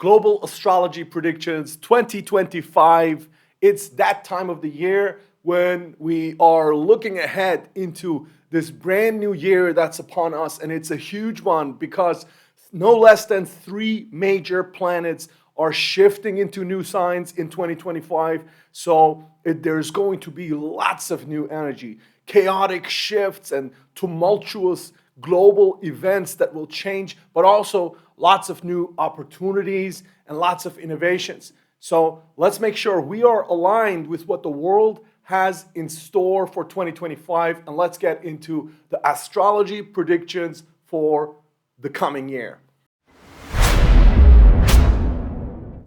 Global Astrology Predictions 2025. It's that time of the year when we are looking ahead into this brand new year that's upon us, and it's a huge one because no less than 3 major planets are shifting into new signs in 2025. So there's going to be lots of new energy, chaotic shifts and tumultuous global events that will change, but also lots of new opportunities and lots of innovations. So let's make sure we are aligned with what the world has in store for 2025, and let's get into the astrology predictions for the coming year.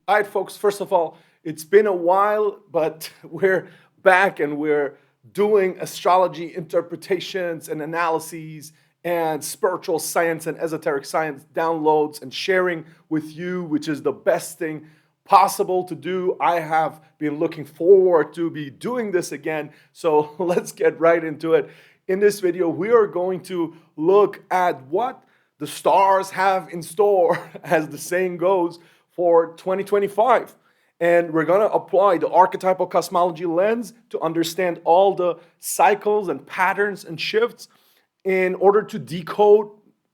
All right, folks, first of all, it's been a while, but we're back and we're doing astrology interpretations and analyses and spiritual science and esoteric science downloads and sharing with you, which is the best thing possible to do. I have been looking forward to be doing this again, so let's get right into it. In this video, we are going to look at what the stars have in store, as the saying goes, for 2025. And we're going to apply the archetypal cosmology lens to understand all the cycles and patterns and shifts in order to decode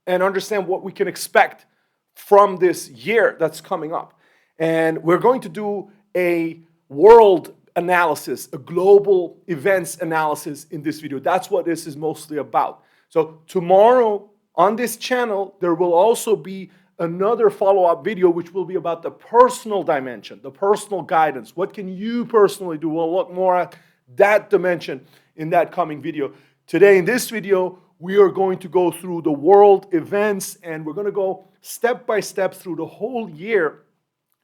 and understand what we can expect from this year that's coming up. And we're going to do a world analysis, a global events analysis in this video. That's what this is mostly about. So tomorrow on this channel, there will also be another follow-up video which will be about the personal dimension, the personal guidance. What can you personally do? We'll look more at that dimension in that coming video. Today in this video, we are going to go through the world events, and we're going to go step by step through the whole year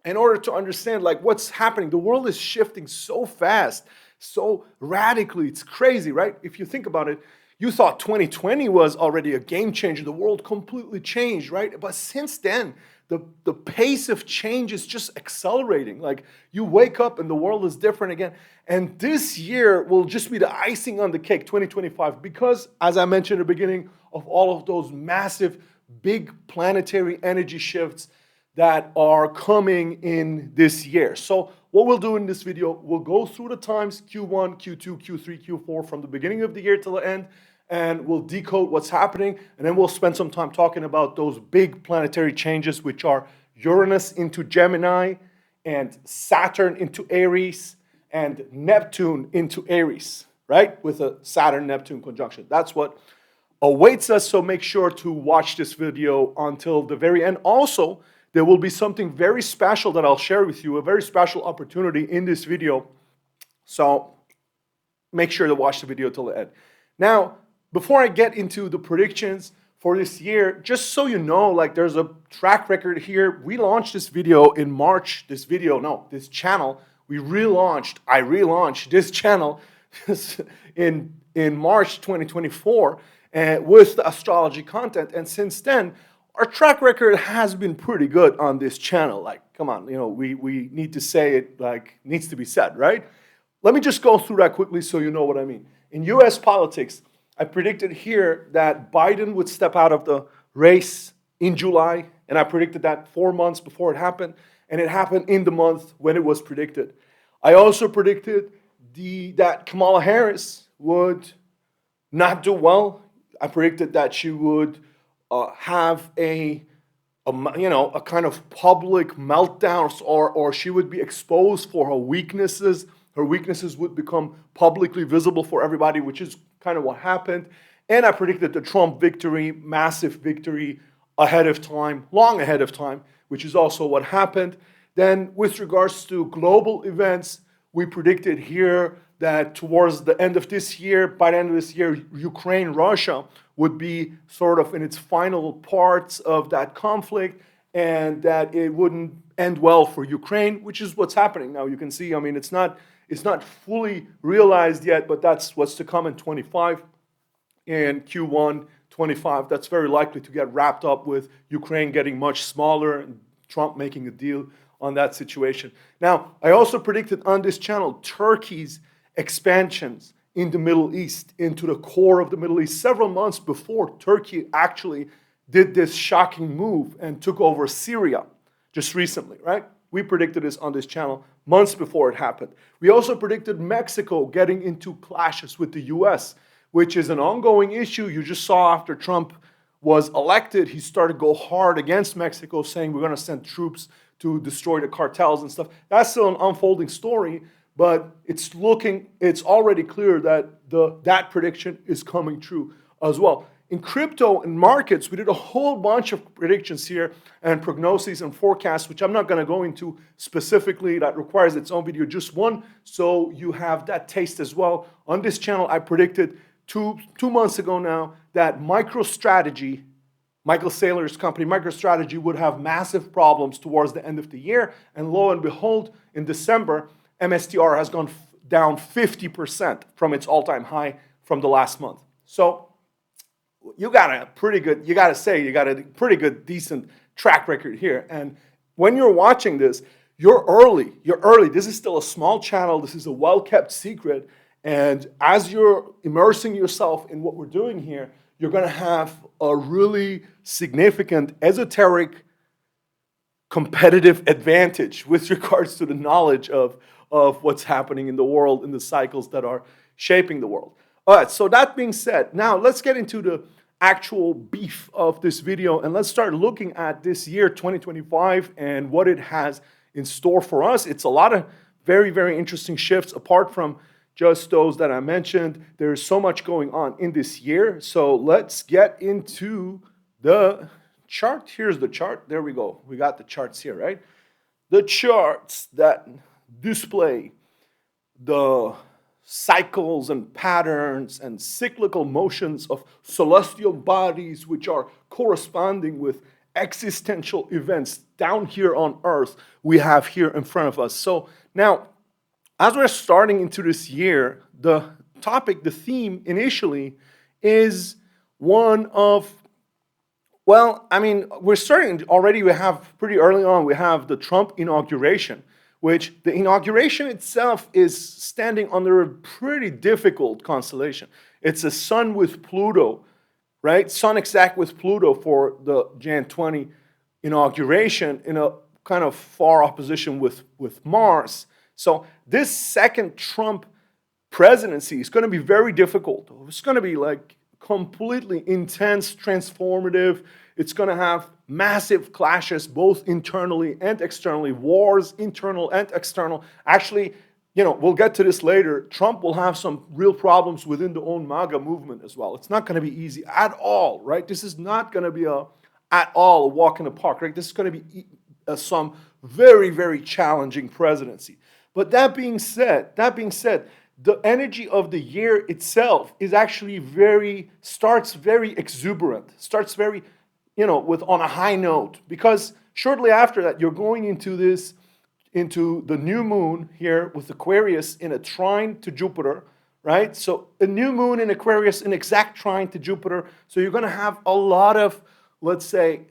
in order to understand like what's happening. The world is shifting so fast, so radically. It's crazy, right? If you think about it, you thought 2020 was already a game changer. The world completely changed, right? But since then, the pace of change is just accelerating. Like you wake up and the world is different again. And this year will just be the icing on the cake, 2025, because as I mentioned at the beginning of all of those massive, big planetary energy shifts that are coming in this year. So what we'll do in this video, we'll go through the times Q1, Q2, Q3, Q4 from the beginning of the year till the end, and we'll decode what's happening, and then we'll spend some time talking about those big planetary changes, which are Uranus into Gemini, and Saturn into Aries, and Neptune into Aries, right? With a Saturn-Neptune conjunction. That's what awaits us, so make sure to watch this video until the very end. Also, there will be something very special that I'll share with you, a very special opportunity in this video. So make sure to watch the video till the end. Now, before I get into the predictions for this year, just so you know, like there's a track record here. We launched this video in March. This channel, I relaunched this channel in March 2024 with the astrology content. And since then, our track record has been pretty good on this channel. Like, come on, you know, we need to say it like needs to be said, right? Let me just go through that quickly so you know what I mean. In US politics, I predicted here that Biden would step out of the race in July, and I predicted that 4 months before it happened, and it happened in the month when it was predicted. I also predicted that Kamala Harris would not do well. I predicted that she would have a kind of public meltdown, or she would be exposed for her weaknesses. Her weaknesses would become publicly visible for everybody, which is kind of what happened. And I predicted the Trump victory, massive victory ahead of time, long ahead of time, which is also what happened. Then with regards to global events, we predicted here that towards the end of this year, by the end of this year, Ukraine, Russia would be sort of in its final parts of that conflict, and that it wouldn't end well for Ukraine, which is what's happening now. You can see, I mean, it's not fully realized yet, but that's what's to come in 25 and Q1 25. That's very likely to get wrapped up with Ukraine getting much smaller and Trump making a deal on that situation. Now, I also predicted on this channel Turkey's expansions in the Middle East, into the core of the Middle East, several months before Turkey actually did this shocking move and took over Syria. just recently, right? We predicted this on this channel months before it happened. We also predicted Mexico getting into clashes with the US, which is an ongoing issue. You just saw after Trump was elected, he started to go hard against Mexico, saying we're going to send troops to destroy the cartels and stuff. That's still an unfolding story, but it's already clear that that prediction is coming true as well. In crypto and markets, we did a whole bunch of predictions here and prognoses and forecasts, which I'm not going to go into specifically. That requires its own video, just one, so you have that taste as well. On this channel, I predicted two months ago now that MicroStrategy, Michael Saylor's company, MicroStrategy, would have massive problems towards the end of the year. And lo and behold, in December, MSTR has gone down 50% from its all-time high from the last month. So you got a pretty good, you got a pretty good, decent track record here. And when you're watching this, you're early. This is still a small channel. This is a well-kept secret. And as you're immersing yourself in what we're doing here, you're going to have a really significant esoteric competitive advantage with regards to the knowledge of what's happening in the world, in the cycles that are shaping the world. All right, so that being said, now let's get into the actual beef of this video, and let's start looking at this year, 2025, and what it has in store for us. It's a lot of very, very interesting shifts, apart from just those that I mentioned. There's so much going on in this year. So let's get into the chart. Here's the chart. There we go. We got the charts here, right? The charts that display the cycles and patterns and cyclical motions of celestial bodies, which are corresponding with existential events down here on Earth, we have here in front of us. So now, as we're starting into this year, the topic, the theme initially is one of, well, I mean, we're starting already, we have pretty early on, we have the Trump inauguration, which the inauguration itself is standing under a pretty difficult constellation. It's a Sun with Pluto, right? Sun exact with Pluto for the Jan 20 inauguration in a kind of far opposition with Mars. So this second Trump presidency is going to be very difficult. It's going to be like completely intense, transformative. It's going to have massive clashes, both internally and externally, wars, internal and external. Actually, we'll get to this later. Trump will have some real problems within the own MAGA movement as well. It's not going to be easy at all, right? This is not going to be at all a walk in the park, right? This is going to be some very, very challenging presidency. But that being said, the energy of the year itself is actually starts very exuberant, starts very, on a high note, because shortly after that, you're going into the new moon here with Aquarius in a trine to Jupiter, right? So a new moon in Aquarius in exact trine to Jupiter. So you're going to have a lot of, let's say,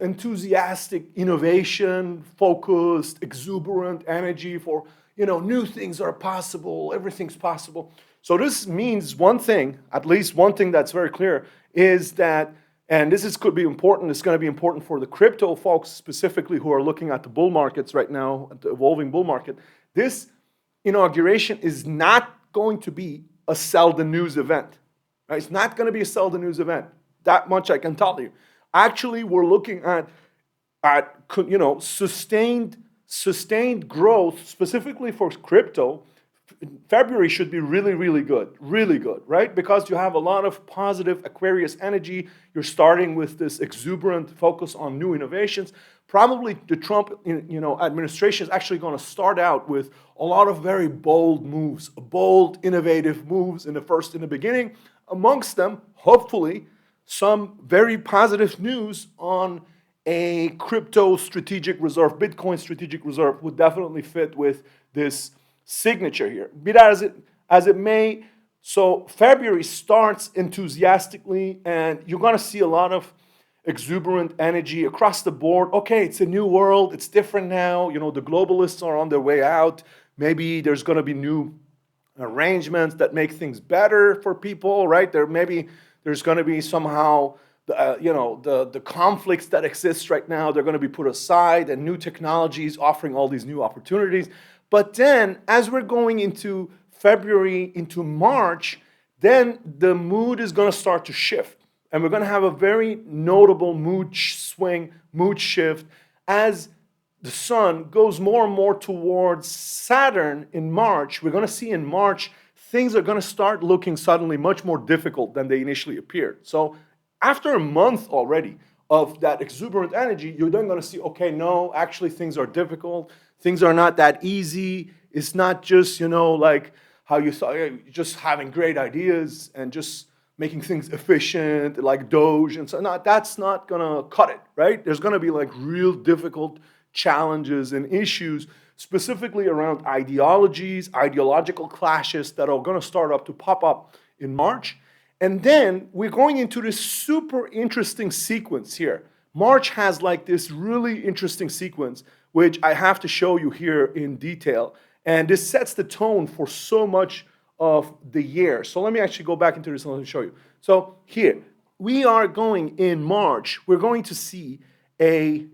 enthusiastic, innovation-focused, exuberant energy for, new things are possible, everything's possible. So this means one thing, at least one thing that's very clear, is that, and could be important, it's going to be important for the crypto folks specifically who are looking at the bull markets right now, at the evolving bull market. This inauguration is not going to be a sell the news event. Right? It's not going to be a sell the news event. That much I can tell you. Actually, we're looking at sustained growth, specifically for crypto. February should be really, really good, right? Because you have a lot of positive Aquarius energy. You're starting with this exuberant focus on new innovations. Probably the Trump, administration is actually going to start out with a lot of very bold moves, bold, innovative moves in the beginning. Amongst them, hopefully, some very positive news on a crypto strategic reserve, Bitcoin strategic reserve would definitely fit with this signature here. Be that as it may, so February starts enthusiastically, and you're going to see a lot of exuberant energy across the board. Okay, it's a new world. It's different now. The globalists are on their way out. Maybe there's going to be new arrangements that make things better for people, right? There's going to be somehow the conflicts that exist right now, they're going to be put aside, and new technologies offering all these new opportunities. But then, as we're going into February, into March, then the mood is going to start to shift. And we're going to have a very notable mood swing, mood shift, as the sun goes more and more towards Saturn in March. We're going to see in March, things are going to start looking suddenly much more difficult than they initially appeared. So after a month already of that exuberant energy, you're then going to see, okay, no, actually things are difficult. Things are not that easy. It's not just, like how you thought, just having great ideas and just making things efficient, like Doge and so on. That's not going to cut it, right? There's going to be like real difficult challenges and issues, specifically around ideologies, ideological clashes that are going to start up to pop up in March. And then we're going into this super interesting sequence here. March has like this really interesting sequence, which I have to show you here in detail. And this sets the tone for so much of the year. So let me actually go back into this and let me show you. So here, we are going in March, we're going to see a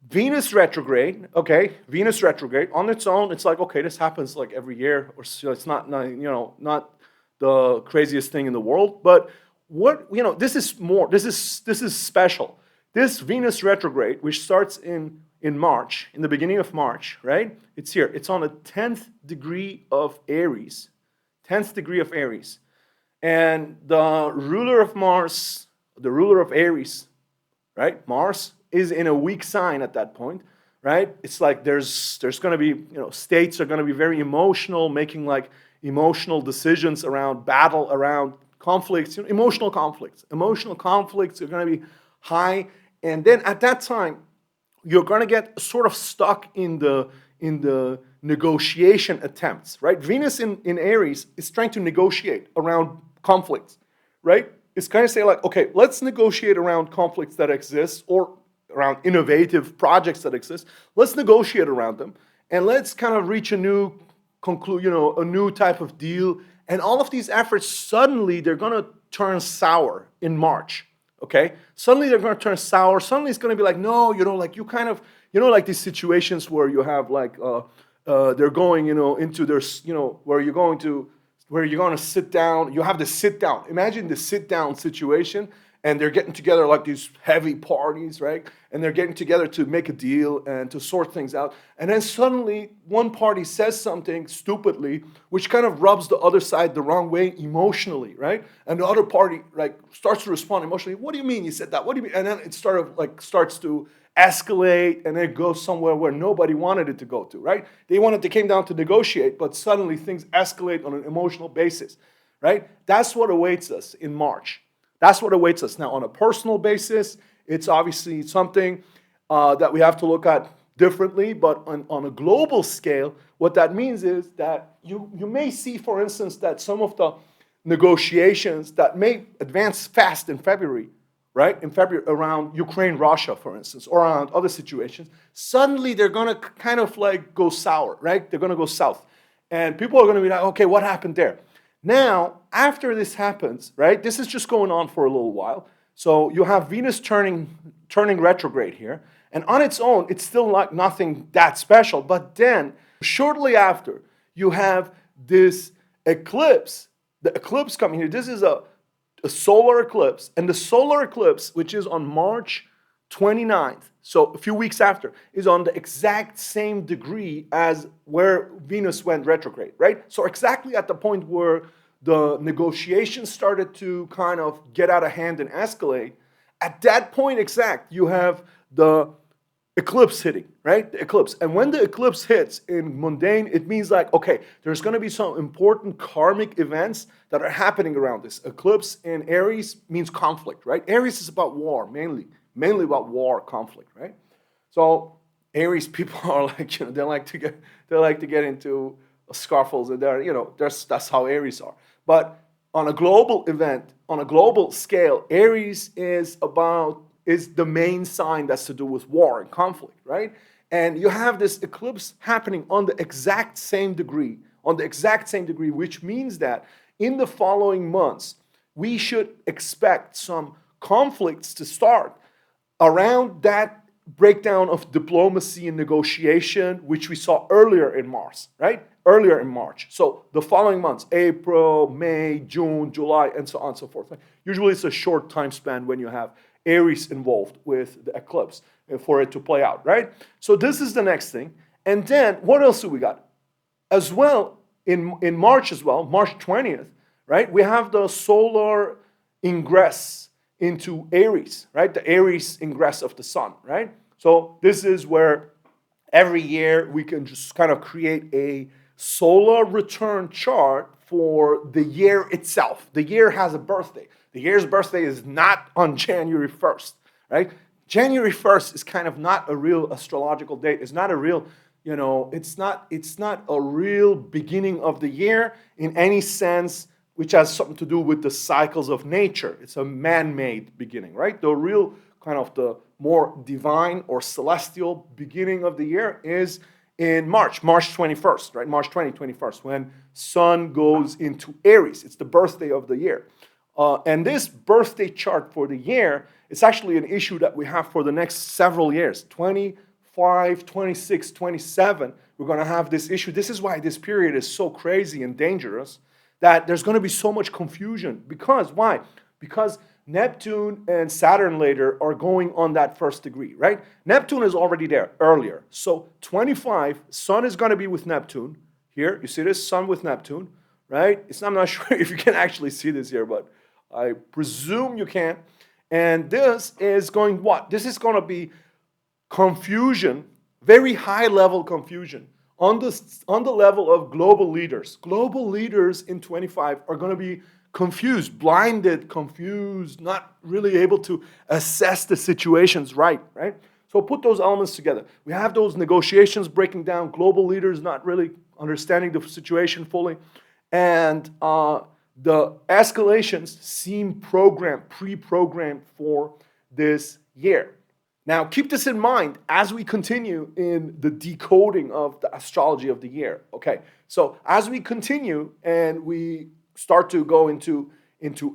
Venus retrograde, okay? Venus retrograde on its own. It's like, okay, this happens like every year, or so. It's not the craziest thing in the world. But this is special. This Venus retrograde, which starts in March, in the beginning of March, right? It's here. It's on the 10th degree of Aries. 10th degree of Aries. And the ruler of Mars, the ruler of Aries, right? Mars is in a weak sign at that point, right? It's like there's going to be, states are going to be very emotional, making like emotional decisions around battle, around conflicts, emotional conflicts. Emotional conflicts are going to be high. And then at that time, you're going to get sort of stuck in the negotiation attempts, right? Venus in Aries is trying to negotiate around conflicts, right? It's kind of saying like, okay, let's negotiate around conflicts that exist or around innovative projects that exist. Let's negotiate around them and let's kind of reach a new a new type of deal. And all of these efforts, suddenly they're going to turn sour in March. Okay, suddenly they're going to turn sour. Suddenly it's going to be like, no, like you kind of, like these situations where you have like, they're going, into their, where you're going to sit down. You have the sit down. Imagine the sit down situation, and they're getting together like these heavy parties, right? And they're getting together to make a deal and to sort things out. And then suddenly one party says something stupidly, which kind of rubs the other side the wrong way emotionally, right? And the other party like starts to respond emotionally. What do you mean you said that? What do you mean? And then it starts to escalate, and it goes somewhere where nobody wanted it to go to, right? They came down to negotiate, but suddenly things escalate on an emotional basis, right? That's what awaits us in March. That's what awaits us. Now, on a personal basis, it's obviously something that we have to look at differently, but on a global scale, what that means is that you may see, for instance, that some of the negotiations that may advance fast in February, right? In February around Ukraine, Russia, for instance, or around other situations, suddenly they're going to kind of like go sour, right? They're going to go south. And people are going to be like, okay, what happened there? Now, after this happens, right, this is just going on for a little while. So you have Venus turning retrograde here. And on its own, it's still like nothing that special. But then, shortly after, you have this eclipse. The eclipse coming here. This is a solar eclipse. And the solar eclipse, which is on March 29th, so a few weeks after, is on the exact same degree as where Venus went retrograde, right? So exactly at the point where the negotiations started to kind of get out of hand and escalate, at that point exact, you have the eclipse hitting, right? The eclipse. And when the eclipse hits in mundane, it means like, okay, there's going to be some important karmic events that are happening around this. Eclipse in Aries means conflict, right? Aries is about war, mainly about war, conflict, right? So Aries people are like, they like to get into scuffles, and that's how Aries are. But on a global event, on a global scale, Aries is the main sign that's to do with war and conflict, right? And you have this eclipse happening on the exact same degree, which means that in the following months, we should expect some conflicts to start around that breakdown of diplomacy and negotiation, which we saw earlier in Mars, right? Earlier in March. So the following months, April, May, June, July, and so on and so forth. Usually it's a short time span when you have Aries involved with the eclipse for it to play out, right? So this is the next thing. And then what else do we got? As well, in March as well, March 20th, right? We have the solar ingress into Aries, right? The Aries ingress of the sun, right? So this is where every year we can just kind of create a solar return chart for the year itself. The year has a birthday. The year's birthday is not on January 1st, right? January 1st is kind of not a real astrological date. It's not a real, it's not a real beginning of the year in any sense, which has something to do with the cycles of nature. It's a man-made beginning, right? The real kind of the more divine or celestial beginning of the year is in March 21st, right? March 21st, when sun goes into Aries. It's the birthday of the year. And this birthday chart for the year, it's actually an issue that we have for the next several years, 25, 26, 27. We're going to have this issue. This is why this period is so crazy and dangerous, that there's going to be so much confusion. Because, why? Because Neptune and Saturn later are going on that first degree, right? Neptune is already there earlier. So 25, Sun is going to be with Neptune. Here, you see this? Sun with Neptune, right? I'm not sure if you can actually see this here, but I presume you can. And this is going what? This is going to be confusion, very high level confusion. On the level of global leaders. Global leaders in 25 are going to be confused, blinded, confused, not really able to assess the situations right? So put those elements together. We have those negotiations breaking down, global leaders not really understanding the situation fully, and the escalations seem pre-programmed for this year. Now, keep this in mind as we continue in the decoding of the astrology of the year. Okay, so as we continue and we start to go into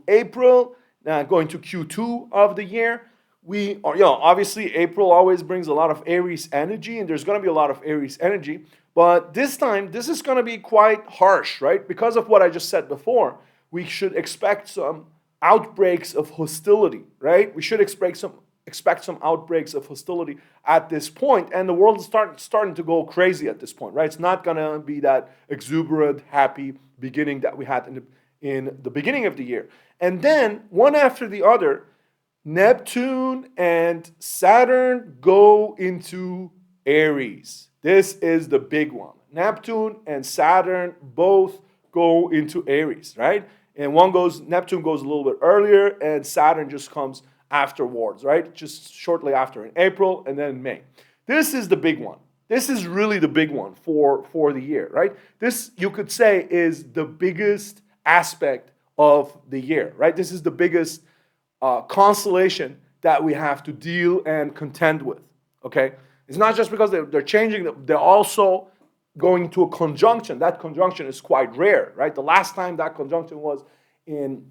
April, going to Q2 of the year, we are, obviously April always brings a lot of Aries energy, and there's going to be a lot of Aries energy, but this time, this is going to be quite harsh, right? Because of what I just said before, we should expect some outbreaks of hostility, right? We should expect some outbreaks of hostility at this point, and the world is starting to go crazy at this point, right? It's not going to be that exuberant, happy beginning that we had in the beginning of the year. And then, one after the other, Neptune and Saturn go into Aries. This is the big one. Neptune and Saturn both go into Aries, right? And Neptune goes a little bit earlier, and Saturn just comes afterwards, right? Just shortly after in April and then in May. This is the big one. This is really the big one for the year, right? This, you could say, is the biggest aspect of the year, right? This is the biggest constellation that we have to deal and contend with, okay? It's not just because they're changing, they're also going to a conjunction. That conjunction is quite rare, right? The last time that conjunction was in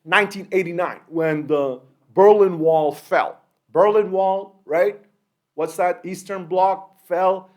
1989 when the Berlin Wall fell. Berlin Wall, right? What's that? Eastern Bloc fell.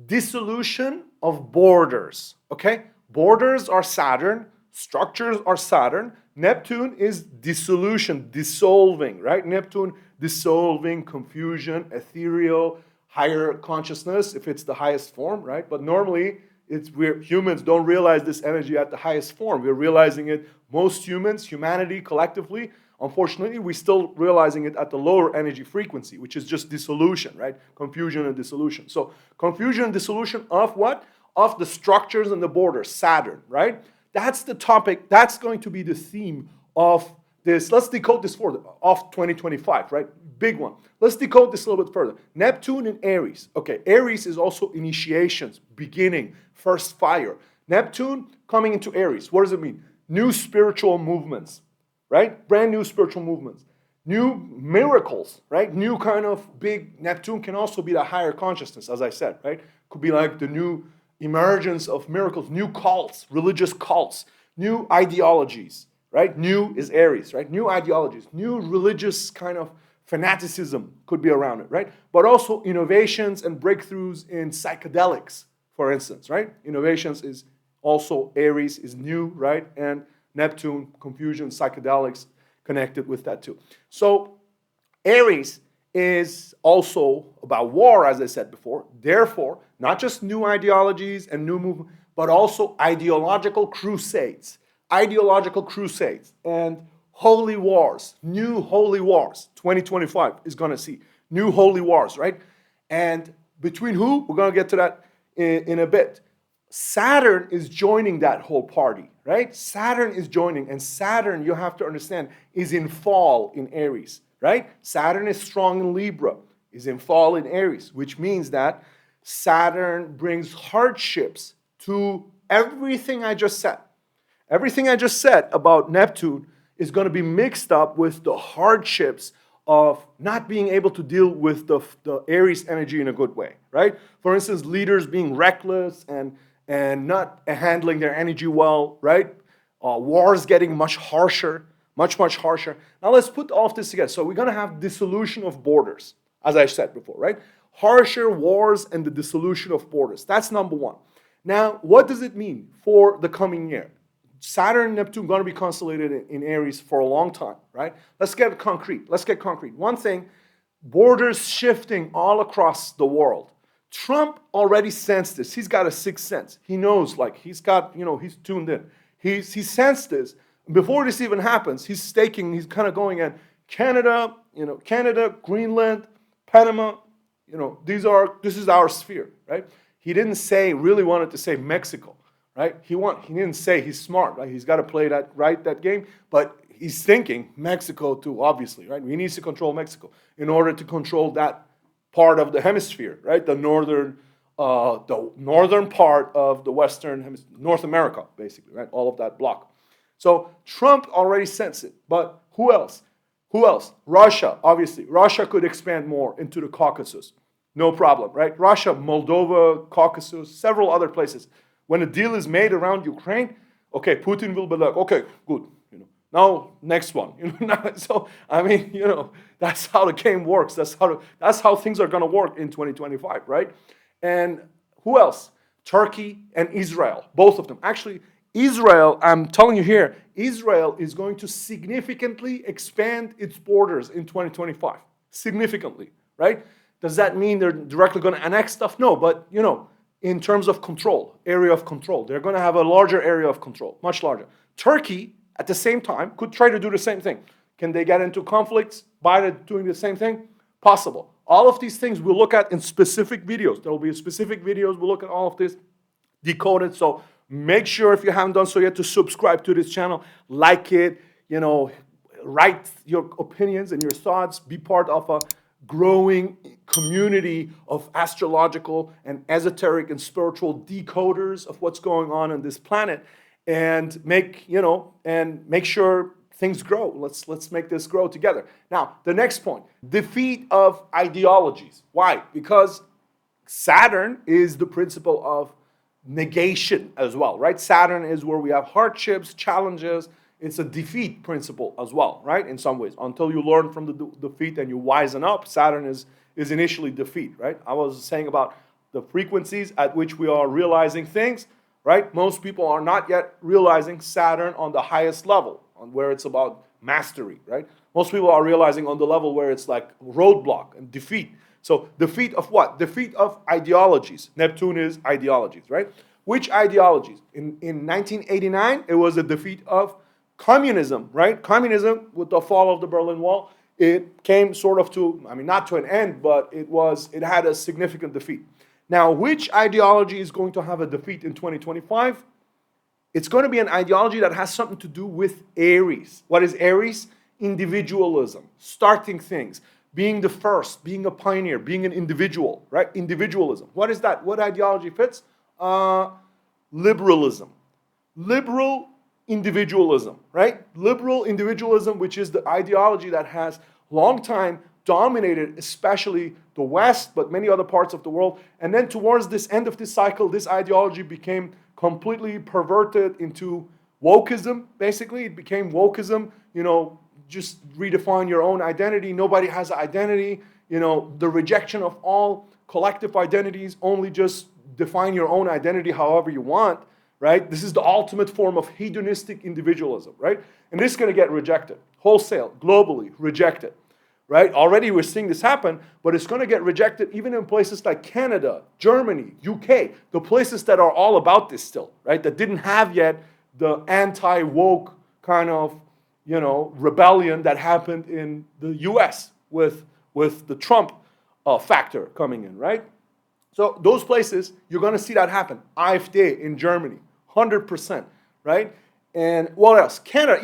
Dissolution of borders, okay? Borders are Saturn. Structures are Saturn. Neptune is dissolution, dissolving, right? Neptune dissolving, confusion, ethereal, higher consciousness, if it's the highest form, right? But normally, humans don't realize this energy at the highest form. We're realizing it, most humans, humanity collectively, unfortunately, we're still realizing it at the lower energy frequency, which is just dissolution, right? Confusion and dissolution. So confusion and dissolution of what? Of the structures and the borders, Saturn, right? That's the topic, that's going to be the theme of this. Let's decode this further, of 2025, right? Big one. Let's decode this a little bit further. Neptune and Aries. Okay, Aries is also initiations, beginning, first fire. Neptune coming into Aries. What does it mean? New spiritual movements, right? Brand new spiritual movements. New miracles, right? New kind of big, Neptune can also be the higher consciousness, as I said, right? Could be like the new emergence of miracles, new cults, religious cults, new ideologies, right? New is Aries, right? New ideologies, new religious kind of fanaticism could be around it, right? But also innovations and breakthroughs in psychedelics, for instance, right? Innovations is also Aries is new, right? And Neptune, confusion, psychedelics connected with that too. So Aries is also about war, as I said before. Therefore, not just new ideologies and new movement, but also ideological crusades. Ideological crusades and holy wars, new holy wars. 2025 is going to see new holy wars, right? And between who? We're going to get to that in a bit. Saturn is joining that whole party, right? Saturn is joining, and Saturn, you have to understand, is in fall in Aries, right? Saturn is strong in Libra, is in fall in Aries, which means that Saturn brings hardships to everything I just said. Everything I just said about Neptune is going to be mixed up with the hardships of not being able to deal with the Aries energy in a good way, right? For instance, leaders being reckless and not handling their energy well, right? Wars getting much harsher, much harsher. Now let's put all of this together. So we're going to have dissolution of borders, as I said before, right? Harsher wars and the dissolution of borders. That's number one. Now, what does it mean for the coming year? Saturn and Neptune going to be constellated in Aries for a long time, right? Let's get concrete. One thing, borders shifting all across the world. Trump already sensed this. He's got a sixth sense. He knows, like, he's got, he's tuned in. He sensed this. Before this even happens, he's kind of going at Canada, Greenland, Panama, this is our sphere, right? He didn't really wanted to say Mexico. Right? He didn't say he's smart, right? He's got to play that game, but he's thinking Mexico too, obviously, right? He needs to control Mexico in order to control that part of the hemisphere, right? The northern part of the Western hemisphere, North America, basically, right? All of that block. So Trump already sensed it, but who else? Russia, obviously. Russia could expand more into the Caucasus. No problem, right? Russia, Moldova, Caucasus, several other places. When a deal is made around Ukraine, okay, Putin will be like, okay, good, now next one. So I mean, that's how the game works. That's how things are going to work in 2025, right? And who else? Turkey and Israel, both of them. Actually, Israel, I'm telling you here, Israel is going to significantly expand its borders in 2025. Significantly, right? Does that mean they're directly going to annex stuff? No, but in terms of control, area of control. They're going to have a larger area of control, much larger. Turkey, at the same time, could try to do the same thing. Can they get into conflicts by doing the same thing? Possible. All of these things we'll look at in specific videos. There will be specific videos. We'll look at all of this decoded. So make sure, if you haven't done so yet, to subscribe to this channel, like it, write your opinions and your thoughts, be part of a growing community of astrological and esoteric and spiritual decoders of what's going on this planet, and make sure things grow. Let's make this grow together. Now, the next point, defeat of ideologies. Why? Because Saturn is the principle of negation as well, right? Saturn is where we have hardships, challenges. It's a defeat principle as well, right? In some ways, until you learn from the defeat and you wisen up, Saturn is initially defeat, right? I was saying about the frequencies at which we are realizing things, right? Most people are not yet realizing Saturn on the highest level, on where it's about mastery, right? Most people are realizing on the level where it's like roadblock and defeat. So defeat of what? Defeat of ideologies. Neptune is ideologies, right? Which ideologies? In 1989, it was a defeat of communism, right? Communism, with the fall of the Berlin Wall, it came sort of to, not to an end, but it had a significant defeat. Now, which ideology is going to have a defeat in 2025? It's going to be an ideology that has something to do with Aries. What is Aries? Individualism, starting things, being the first, being a pioneer, being an individual, right? Individualism. What is that? What ideology fits? Liberalism. Liberal individualism, right? Liberal individualism, which is the ideology that has long time dominated, especially the West, but many other parts of the world. And then towards this end of this cycle, this ideology became completely perverted into wokeism, basically. It became wokeism, just redefine your own identity. Nobody has an identity. The rejection of all collective identities, only just define your own identity however you want, right? This is the ultimate form of hedonistic individualism, right? And this is going to get rejected, wholesale, globally rejected, right? Already we're seeing this happen, but it's going to get rejected even in places like Canada, Germany, UK, the places that are all about this still, right? That didn't have yet the anti-woke kind of rebellion that happened in the US with the Trump factor coming in, right? So those places, you're going to see that happen. AfD in Germany, 100%, right? And what else? Canada,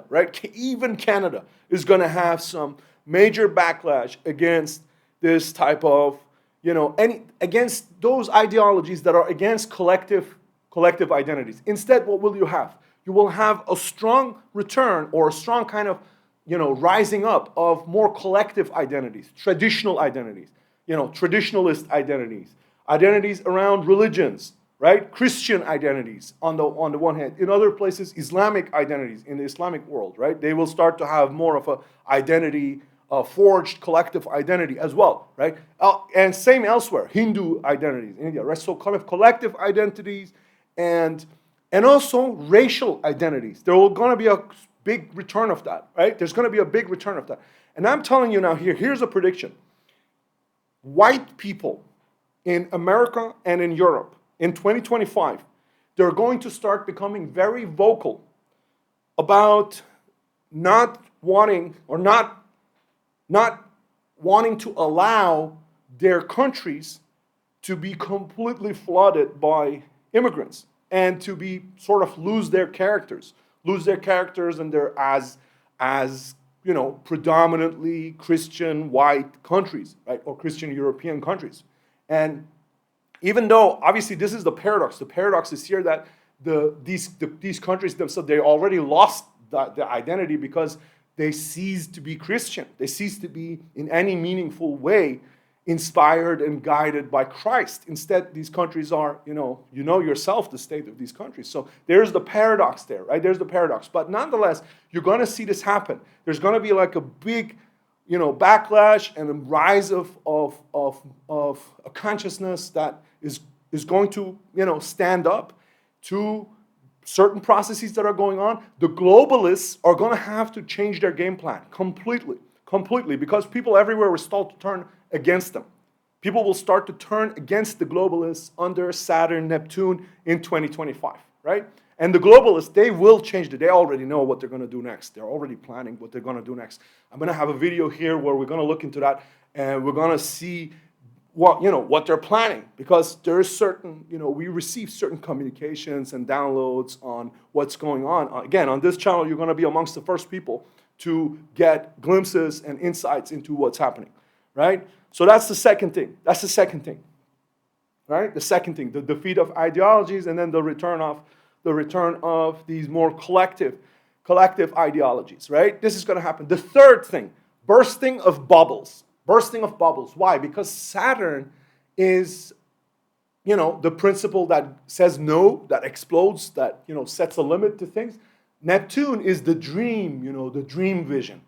right? Even Canada is going to have some major backlash against this type of, against those ideologies that are against collective identities. Instead, what will you have? You will have a strong return or a strong kind of, rising up of more collective identities, traditional identities, traditionalist identities around religions, right? Christian identities on the one hand. In other places, Islamic identities in the Islamic world, right? They will start to have more of a identity, forged collective identity as well, right? And same elsewhere, Hindu identities in India, right? So kind of collective identities and also racial identities. There will going to be a big return of that, right? There's going to be a big return of that. And I'm telling you now here's a prediction. White people in America and in Europe in 2025, they're going to start becoming very vocal about not wanting to allow their countries to be completely flooded by immigrants and to be sort of lose their characters and they're as predominantly Christian white countries, right, or Christian European countries. And even though obviously this is the paradox is here that these countries themselves, they already lost the identity because they ceased to be Christian. They ceased to be in any meaningful way inspired and guided by Christ. Instead, these countries are, you know yourself the state of these countries. So there's the paradox there, right? There's the paradox. But nonetheless, you're going to see this happen. There's going to be like a big, backlash and a rise of a consciousness that is going to, stand up to certain processes that are going on. The globalists are going to have to change their game plan completely, because people everywhere will start to turn against them. People will start to turn against the globalists under Saturn-Neptune in 2025, right? And the globalists, they will change it. They already know what they're going to do next. They're already planning what they're going to do next. I'm going to have a video here where we're going to look into that, and we're going to see what they're planning, because there is certain, we receive certain communications and downloads on what's going on. Again, on this channel, you're going to be amongst the first people to get glimpses and insights into what's happening, right? So that's the second thing. Right? The second thing, the defeat of ideologies, and then the return of these more collective ideologies, right? This is going to happen. The third thing, bursting of bubbles. Why? Because Saturn is, the principle that says no, that explodes, that, sets a limit to things. Neptune is the dream, the dream vision.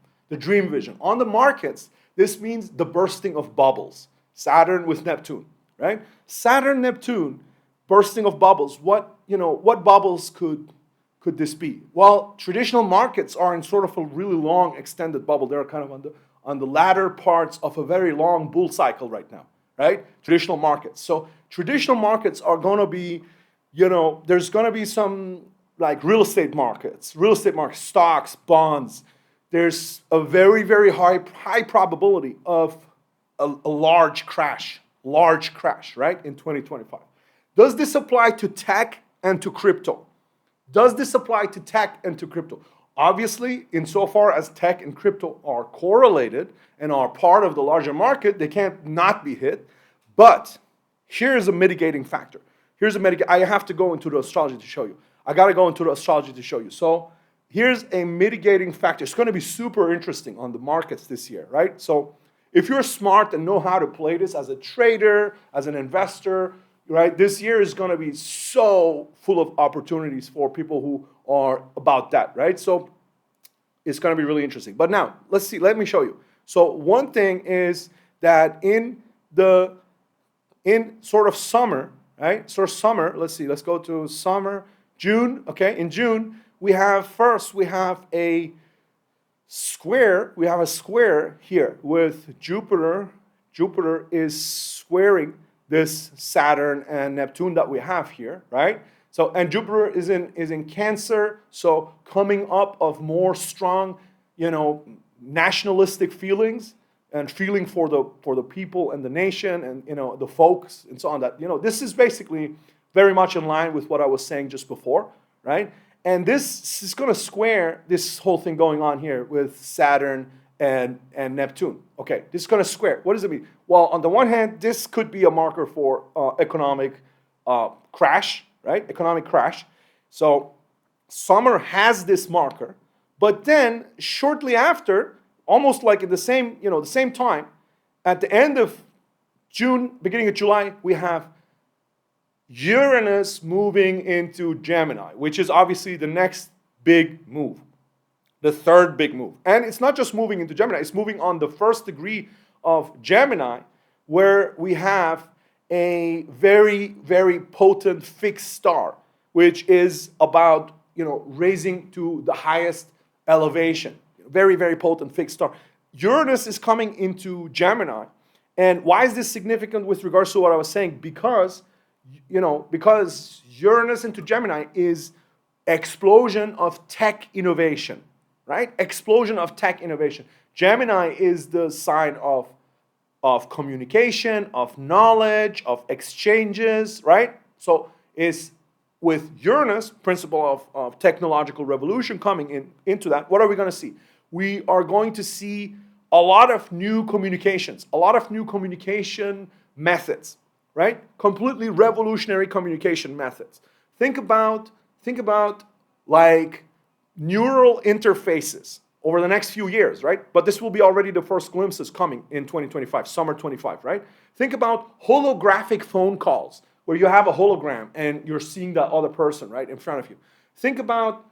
On the markets, this means the bursting of bubbles. Saturn with Neptune, right? Saturn-Neptune, bursting of bubbles. What bubbles could this be? Well, traditional markets are in sort of a really long, extended bubble. They're kind of on the latter parts of a very long bull cycle right now, right? Traditional markets. So traditional markets are going to be, there's going to be some like real estate markets, stocks, bonds. There's a very, very high probability of a large crash, right, in 2025. Does this apply to tech and to crypto? Obviously, insofar as tech and crypto are correlated and are part of the larger market, they can't not be hit. But here's a mitigating factor. I have to go into the astrology to show you. So here's a mitigating factor. It's going to be super interesting on the markets this year, right? So if you're smart and know how to play this as a trader, as an investor, right? This year is going to be so full of opportunities for people who are about that, right? So it's going to be really interesting. But now, let's see. Let me show you. So one thing is that in sort of summer, right? Sort of summer. Let's see. Let's go to summer, June. Okay, in June we have a square. We have a square here with Jupiter. Jupiter is squaring this Saturn and Neptune that we have here, right? So, and Jupiter is in Cancer, so coming up of more strong, nationalistic feelings and feeling for the people and the nation and the folks and so on. That this is basically very much in line with what I was saying just before, right? And this is going to square this whole thing going on here with Saturn and Neptune. Okay, this is going to square. What does it mean? Well, on the one hand, this could be a marker for economic crash, right? Economic crash. So summer has this marker, but then shortly after, almost like at the same time, at the end of June, beginning of July, we have Uranus moving into Gemini, which is obviously the next big move. The third big move. And it's not just moving into Gemini, it's moving on the first degree of Gemini, where we have a very, very potent fixed star, which is about, raising to the highest elevation. Very, very potent fixed star. Uranus is coming into Gemini. And why is this significant with regards to what I was saying? Because Uranus into Gemini is explosion of tech innovation. Right? Explosion of tech innovation. Gemini is the sign of communication, of knowledge, of exchanges, right? So it's with Uranus, principle of technological revolution coming into that. What are we going to see? We are going to see a lot of new communications, a lot of new communication methods, right? Completely revolutionary communication methods. Think about like neural interfaces over the next few years, right? But this will be already the first glimpses coming in 2025, summer 25, right? Think about holographic phone calls where you have a hologram and you're seeing the other person right in front of you. Think about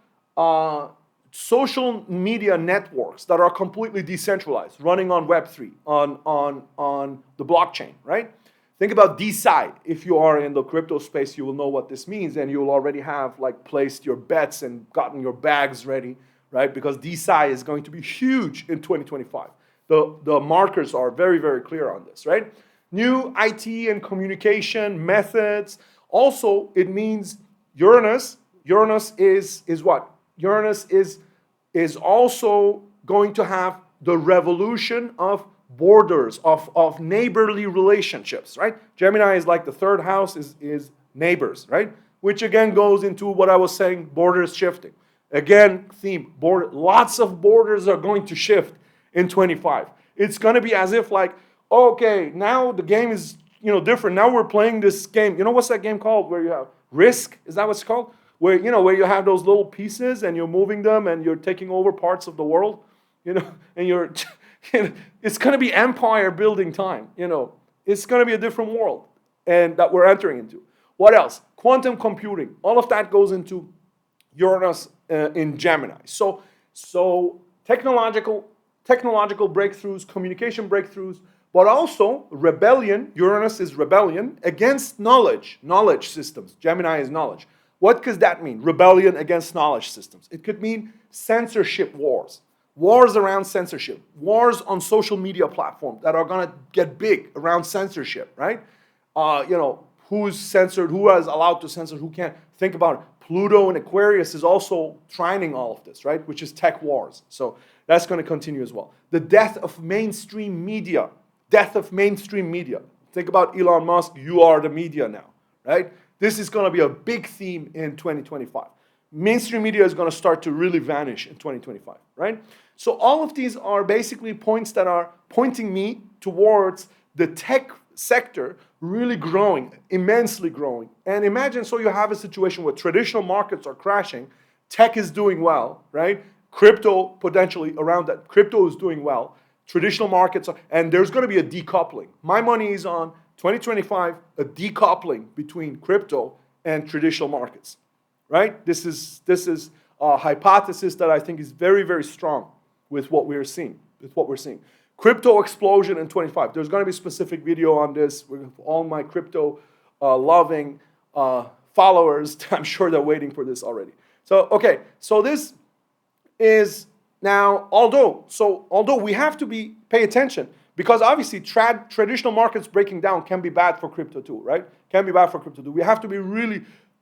social media networks that are completely decentralized, running on Web3, on the blockchain, right? Think about decide. If you are in the crypto space, you will know what this means, and you will already have placed your bets and gotten your bags ready, right? Because decide is going to be huge in 2025. The markers are very, very clear on this, right? New IT and communication methods. Also, it means Uranus. Uranus is what? Uranus is also going to have the revolution of borders, of neighborly relationships, right? Gemini is like the third house is neighbors, right? Which again goes into what I was saying, borders shifting. Again, theme, lots of borders are going to shift in 25. It's going to be as if okay, now the game is, different. Now we're playing this game. What's that game called where you have Risk? Is that what it's called? Where you have those little pieces and you're moving them and you're taking over parts of the world, and you're it's going to be empire building time, It's going to be a different world and that we're entering into. What else? Quantum computing. All of that goes into Uranus in Gemini. So technological breakthroughs, communication breakthroughs, but also rebellion. Uranus is rebellion against knowledge systems. Gemini is knowledge. What does that mean? Rebellion against knowledge systems. It could mean censorship wars. Wars around censorship. Wars on social media platforms that are going to get big around censorship, right? Who's censored, who is allowed to censor, who can't. Think about it. Pluto and Aquarius is also trining all of this, right? Which is tech wars. So that's going to continue as well. The death of mainstream media. Death of mainstream media. Think about Elon Musk. You are the media now, right? This is going to be a big theme in 2025. Mainstream media is going to start to really vanish in 2025, right? So all of these are basically points that are pointing me towards the tech sector really growing, immensely growing. And imagine, so you have a situation where traditional markets are crashing, tech is doing well, right? Crypto potentially around that. Crypto is doing well. Traditional markets are, and there's going to be a decoupling. My money is on 2025, a decoupling between crypto and traditional markets, right? This is a hypothesis that I think is very, very strong with what we're seeing. Crypto explosion in 25. There's going to be a specific video on this. We're all my crypto loving followers. I'm sure they're waiting for this already. So, okay, so this is now, although we have to pay attention, because obviously traditional markets breaking down can be bad for crypto too, right? Can be bad for crypto too. We have to be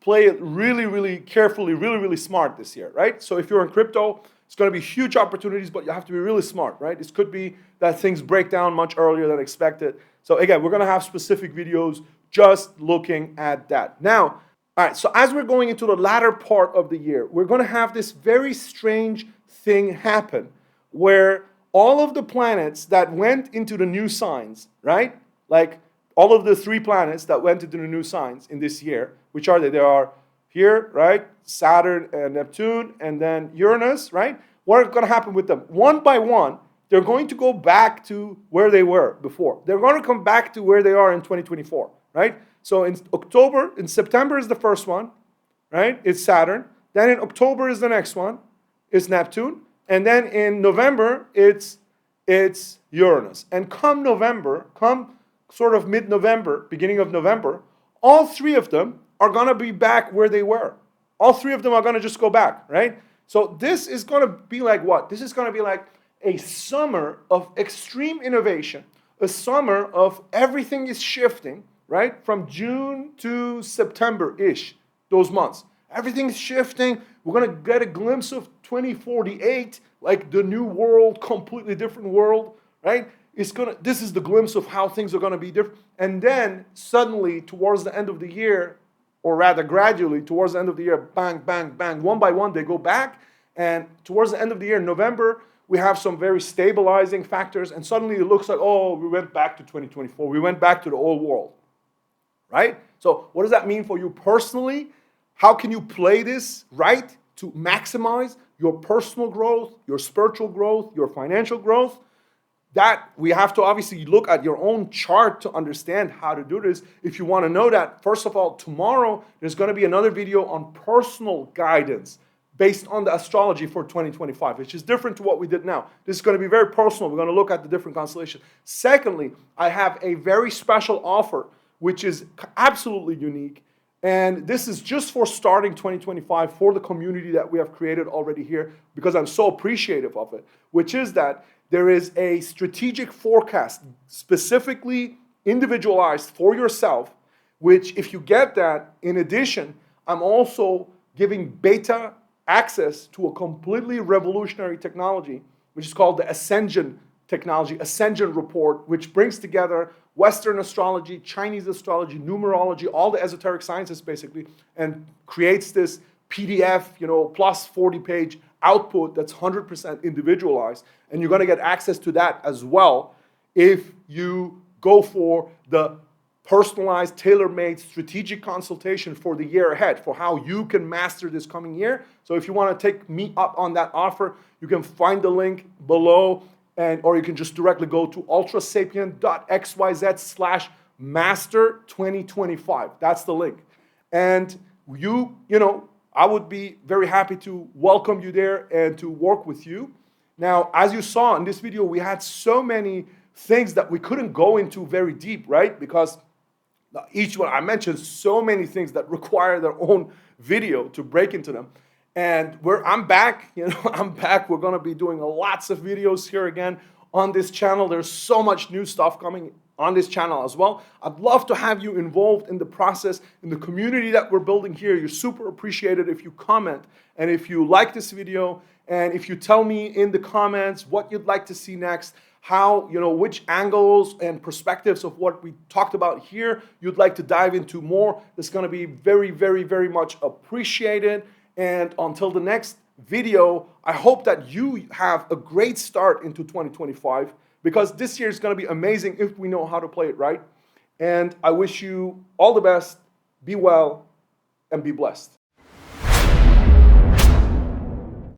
play it really carefully, really smart this year, right? So if you're in crypto, it's going to be huge opportunities, but you have to be really smart, right? This could be that things break down much earlier than expected. So again, we're going to have specific videos just looking at that. Now, all right, so as we're going into the latter part of the year, we're going to have this very strange thing happen where all of the planets that went into the new signs, right? Like all of the 3 planets that went into the new signs in this year, which are they? They are here, right? Saturn and Neptune, and then Uranus, right? What is going to happen with them? One by one, they're going to go back to where they were before. They're going to come back to where they are in 2024, right? So in September is the first one, right? It's Saturn. Then in October is the next one, it's Neptune. And then in November, it's Uranus. And come November, come sort of mid-November, beginning of November, all 3 of them are going to be back where they were. All 3 of them are going to just go back, right? So this is going to be like what? This is going to be like a summer of extreme innovation, a summer of everything is shifting, right? From June to September-ish, those months. Everything's shifting. We're going to get a glimpse of 2048, like the new world, completely different world, right? This is the glimpse of how things are going to be different. And then suddenly, towards the end of the year, or rather gradually, towards the end of the year, bang, bang, bang, one by one, they go back. And towards the end of the year, November, we have some very stabilizing factors. And suddenly it looks like, oh, we went back to 2024. We went back to the old world, right? So what does that mean for you personally? How can you play this right to maximize your personal growth, your spiritual growth, your financial growth? That we have to obviously look at your own chart to understand how to do this. If you want to know that, first of all, tomorrow there's going to be another video on personal guidance based on the astrology for 2025, which is different to what we did now. This is going to be very personal. We're going to look at the different constellations. Secondly, I have a very special offer, which is absolutely unique. And this is just for starting 2025 for the community that we have created already here, because I'm so appreciative of it, which is that there is a strategic forecast specifically individualized for yourself, which if you get that, in addition, I'm also giving beta access to a completely revolutionary technology, which is called the ASCENSION technology, ASCENSION Report, which brings together Western astrology, Chinese astrology, numerology, all the esoteric sciences basically, and creates this PDF, plus 40-page output that's 100% individualized. And you're going to get access to that as well if you go for the personalized, tailor-made strategic consultation for the year ahead, for how you can master this coming year. So if you want to take me up on that offer, you can find the link below, or you can just directly go to ultrasapient.xyz/master2025. That's the link. And I would be very happy to welcome you there and to work with you. Now, as you saw in this video, we had so many things that we couldn't go into very deep, right? Because each one, I mentioned so many things that require their own video to break into them. And I'm back, I'm back. We're going to be doing lots of videos here again on this channel. There's so much new stuff coming on this channel as well. I'd love to have you involved in the process, in the community that we're building here. You're super appreciated if you comment and if you like this video and if you tell me in the comments what you'd like to see next, how, which angles and perspectives of what we talked about here you'd like to dive into more. It's going to be very, very, very much appreciated. And until the next video, I hope that you have a great start into 2025, because this year is going to be amazing if we know how to play it right. And I wish you all the best, be well, and be blessed.